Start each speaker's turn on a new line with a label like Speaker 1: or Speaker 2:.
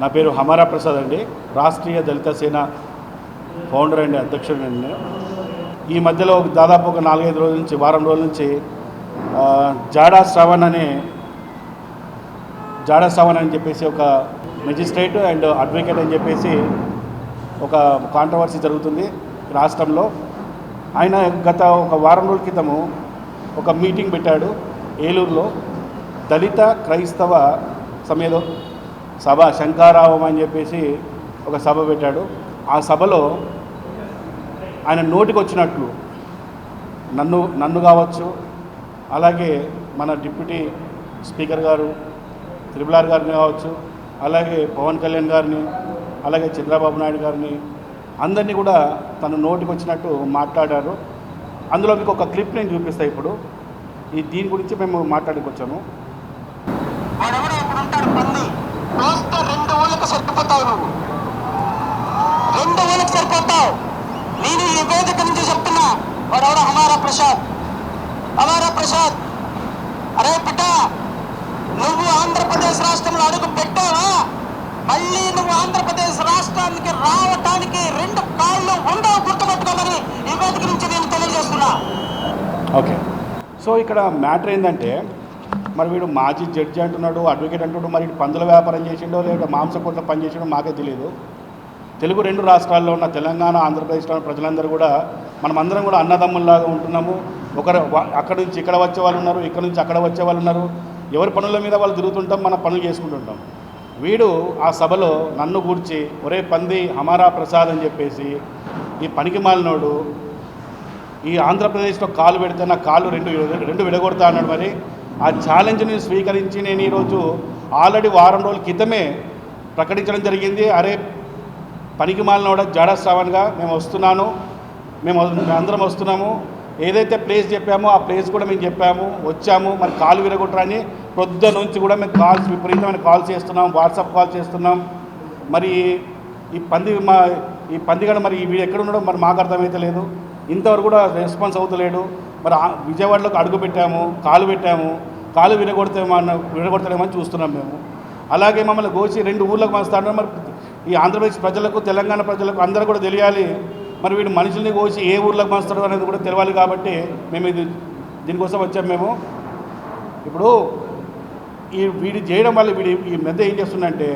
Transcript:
Speaker 1: నా పేరు హమారా ప్రసాద్ అండి. రాష్ట్రీయ దళిత సేన ఫౌండర్ అండి, అధ్యక్షుడు అండి. ఈ మధ్యలో దాదాపు ఒక 4-5 రోజుల నుంచి, వారం రోజుల నుంచి జాడా శ్రవణ్ అని చెప్పేసి ఒక మెజిస్ట్రేట్ అండ్ అడ్వకేట్ అని చెప్పేసి ఒక కాంట్రవర్సీ జరుగుతుంది రాష్ట్రంలో. ఆయన గత ఒక వారం రోజుల క్రితము ఒక మీటింగ్ పెట్టాడు ఏలూరులో. దళిత క్రైస్తవ సమేత సభ శంకారావం అని చెప్పేసి ఒక సభ పెట్టాడు. ఆ సభలో ఆయన నోటికి వచ్చినట్లు నన్ను కావచ్చు, అలాగే మన డిప్యూటీ స్పీకర్ గారు త్రిపుల్ గారిని కావచ్చు, అలాగే పవన్ కళ్యాణ్ గారిని, అలాగే చంద్రబాబు నాయుడు గారిని, అందరినీ కూడా తను నోటికి వచ్చినట్టు మాట్లాడారు. అందులో మీకు ఒక క్లిప్ నేను చూపిస్తాను ఇప్పుడు. దీని గురించి మేము మాట్లాడుకొచ్చాము.
Speaker 2: సరిపోతావు. నేను ఈ వేదిక నుంచి చెప్తున్నా, వాడెవడో హమారా ప్రసాద్, అరే బిడ్డ, నువ్వు ఆంధ్రప్రదేశ్ రాష్ట్రంలో అడుగు పెట్టావా? మళ్ళీ నువ్వు ఆంధ్రప్రదేశ్ రాష్ట్రానికి రావటానికి 2 కాళ్ళు ఉండవు, గుర్తుపెట్టుకోమని ఈ వేదిక నుంచి నేను తెలియజేస్తున్నా.
Speaker 1: ఓకే, సో ఇక్కడ మ్యాటర్ ఏంటంటే, మరి వీడు మాజీ జడ్జి అంటున్నాడు, అడ్వకేట్ అంటున్నాడు. మరి పందుల వ్యాపారం చేసిండో లేదా మాంసకోట్ల పని చేసిండో మాకే తెలియదు. తెలుగు 2 రాష్ట్రాల్లో ఉన్న తెలంగాణ, ఆంధ్రప్రదేశ్లో ఉన్న ప్రజలందరూ కూడా మనమందరం కూడా అన్నదమ్ముల్లాగా ఉంటున్నాము. ఒకరు అక్కడి నుంచి ఇక్కడ వచ్చే వాళ్ళు ఉన్నారు, ఇక్కడ నుంచి అక్కడ వచ్చే వాళ్ళు ఉన్నారు. ఎవరి పనుల మీద వాళ్ళు తిరుగుతుంటాం, మన పనులు చేసుకుంటుంటాం. వీడు ఆ సభలో నన్ను కూర్చి ఒరే పంది హమారా ప్రసాద్ అని చెప్పేసి ఈ పనికి మాలినోడు ఈ ఆంధ్రప్రదేశ్లో కాలు పెడితే నా కాళ్ళు రెండు విడగొడతా అన్నాడు. మరి ఆ ఛాలెంజ్ని స్వీకరించి నేను ఈరోజు ఆల్రెడీ వారం రోజుల క్రితమే ప్రకటించడం జరిగింది. అరే పనికి మాలినోడ జాడా శ్రావణ్గా మేము అందరం వస్తున్నాము. ఏదైతే ప్లేస్ చెప్పామో ఆ ప్లేస్ కూడా మేము వచ్చాము. మరి కాలు విరగొట్టరని పొద్దు నుంచి కూడా మేము విపరీతమైన కాల్స్ చేస్తున్నాం, వాట్సాప్ కాల్ చేస్తున్నాం. మరి ఈ పందిగడ మరి వీడు ఎక్కడ ఉన్నాడో మరి మాకు అర్థమైతే లేదు. ఇంతవరకు కూడా రెస్పాన్స్ అవుతలేడు. మరి విజయవాడలోకి అడుగు పెట్టాము, కాలు విరగొడతామని చూస్తున్నాం మేము. అలాగే మమ్మల్ని గోచి 2 ఊర్లకు పంచుతాడు. మరి ఈ ఆంధ్రప్రదేశ్ ప్రజలకు, తెలంగాణ ప్రజలకు అందరూ కూడా తెలియాలి. మరి వీడు మనుషుల్ని కోసి ఏ ఊర్లోకి పంచుతాడు అనేది కూడా తెలియాలి. కాబట్టి మేము దీనికోసం వచ్చాము. మేము ఇప్పుడు వీడు చేయడం వల్ల ఈ మధ్య ఏం చేస్తుందంటే